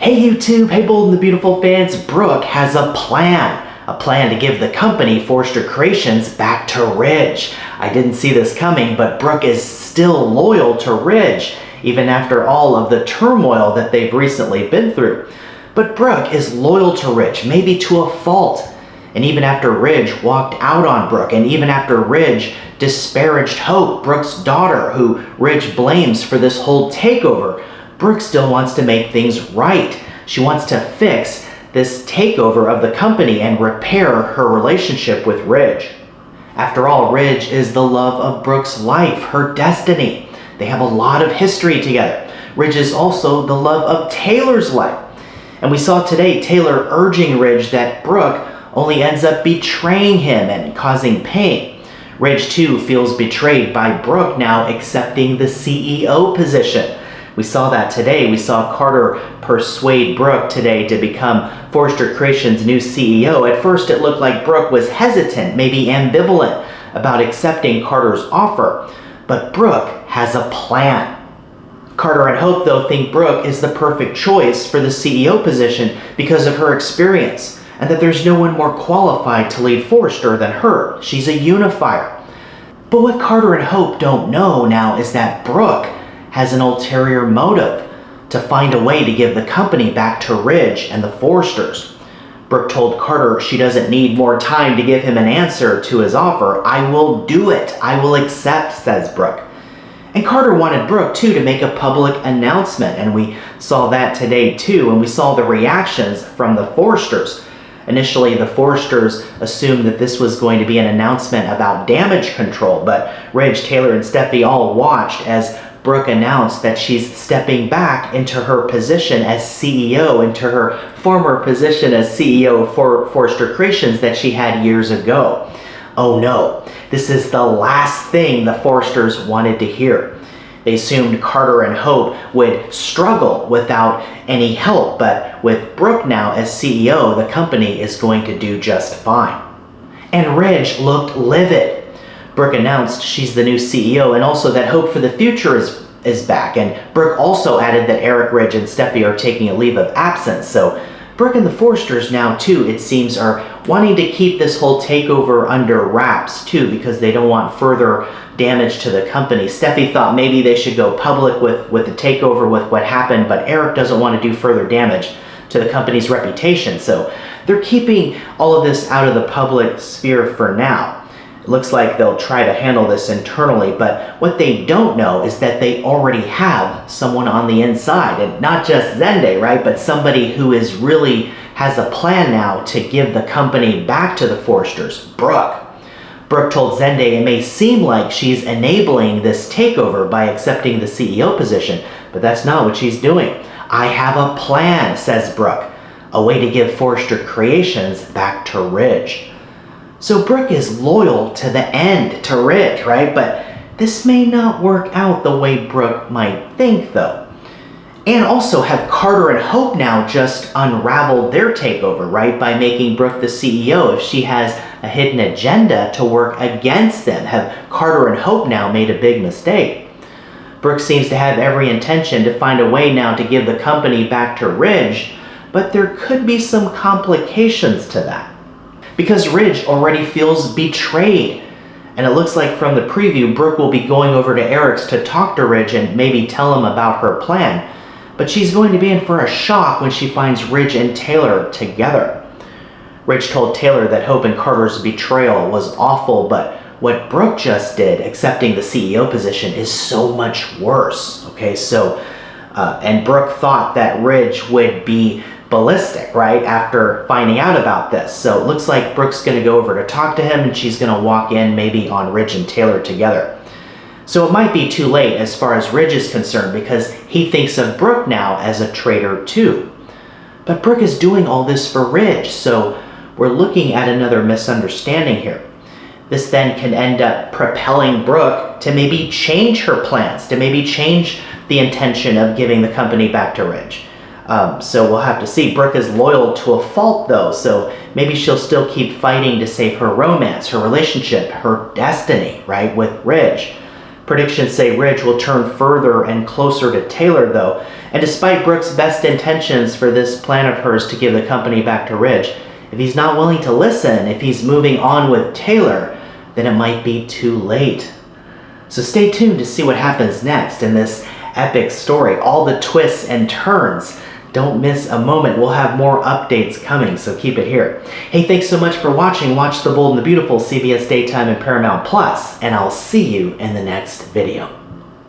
Hey YouTube, hey Bold and the Beautiful fans, Brooke has a plan to give the company Forrester Creations back to Ridge. I didn't see this coming, but Brooke is still loyal to Ridge, even after all of the turmoil that they've recently been through. But Brooke is loyal to Ridge, maybe to a fault. And even after Ridge walked out on Brooke, and even after Ridge disparaged Hope, Brooke's daughter, who Ridge blames for this whole takeover, Brooke still wants to make things right. She wants to fix this takeover of the company and repair her relationship with Ridge. After all, Ridge is the love of Brooke's life, her destiny. They have a lot of history together. Ridge is also the love of Taylor's life. And we saw today Taylor urging Ridge that Brooke only ends up betraying him and causing pain. Ridge too feels betrayed by Brooke now accepting the CEO position. We saw that today. We saw Carter persuade Brooke today to become Forrester Creations' new CEO. At first it looked like Brooke was hesitant, maybe ambivalent about accepting Carter's offer. But Brooke has a plan. Carter and Hope, though, think Brooke is the perfect choice for the CEO position because of her experience, and that there's no one more qualified to lead Forrester than her. She's a unifier. But what Carter and Hope don't know now is that Brooke has an ulterior motive to find a way to give the company back to Ridge and the Forresters. Brooke told Carter she doesn't need more time to give him an answer to his offer. "I will do it. I will accept," says Brooke. And Carter wanted Brooke too to make a public announcement, and we saw that today too, and we saw the reactions from the Forresters. Initially, the Forresters assumed that this was going to be an announcement about damage control, but Ridge, Taylor, and Steffi all watched as Brooke announced that she's stepping back into her position as CEO, into her former position as CEO of Forrester Creations that she had years ago. Oh no, this is the last thing the Forresters wanted to hear. They assumed Carter and Hope would struggle without any help, but with Brooke now as CEO, the company is going to do just fine. And Ridge looked livid. Brooke announced she's the new CEO and also that hope for the future is back. And Brooke also added that Eric, Ridge, and Steffi are taking a leave of absence. So Brooke and the Forresters now too, it seems, are wanting to keep this whole takeover under wraps too, because they don't want further damage to the company. Steffi thought maybe they should go public with the takeover, with what happened, but Eric doesn't want to do further damage to the company's reputation. So they're keeping all of this out of the public sphere for now. It looks like they'll try to handle this internally, but what they don't know is that they already have someone on the inside, and not just Zende, right, but somebody who is really has a plan now to give the company back to the Forresters, Brooke. Brooke told Zende it may seem like she's enabling this takeover by accepting the CEO position, but that's not what she's doing. "I have a plan," says Brooke, "a way to give Forrester Creations back to Ridge." So Brooke is loyal to the end to Ridge, right? But this may not work out the way Brooke might think, though. And also have Carter and Hope now just unraveled their takeover, right? By making Brooke the CEO. If she has a hidden agenda to work against them, have Carter and Hope now made a big mistake? Brooke seems to have every intention to find a way now to give the company back to Ridge, but there could be some complications to that. Because Ridge already feels betrayed. And it looks like from the preview, Brooke will be going over to Eric's to talk to Ridge and maybe tell him about her plan. But she's going to be in for a shock when she finds Ridge and Taylor together. Ridge told Taylor that Hope and Carter's betrayal was awful, but what Brooke just did, accepting the CEO position, is so much worse. Okay, so, and Brooke thought that Ridge would be ballistic, right, after finding out about this. So it looks like Brooke's going to go over to talk to him, and she's going to walk in maybe on Ridge and Taylor together. So it might be too late as far as Ridge is concerned, because he thinks of Brooke now as a traitor too. But Brooke is doing all this for Ridge, so we're looking at another misunderstanding here. This then can end up propelling Brooke to maybe change her plans, to maybe change the intention of giving the company back to Ridge. So we'll have to see. Brooke is loyal to a fault though, so maybe she'll still keep fighting to save her romance, her relationship, her destiny, right, with Ridge. Predictions say Ridge will turn further and closer to Taylor, though, and despite Brooke's best intentions for this plan of hers to give the company back to Ridge, if he's not willing to listen, if he's moving on with Taylor, then it might be too late. So stay tuned to see what happens next in this epic story, all the twists and turns. Don't miss a moment. We'll have more updates coming, so keep it here. Hey, thanks so much for watching. Watch The Bold and the Beautiful, CBS Daytime and Paramount Plus, and I'll see you in the next video.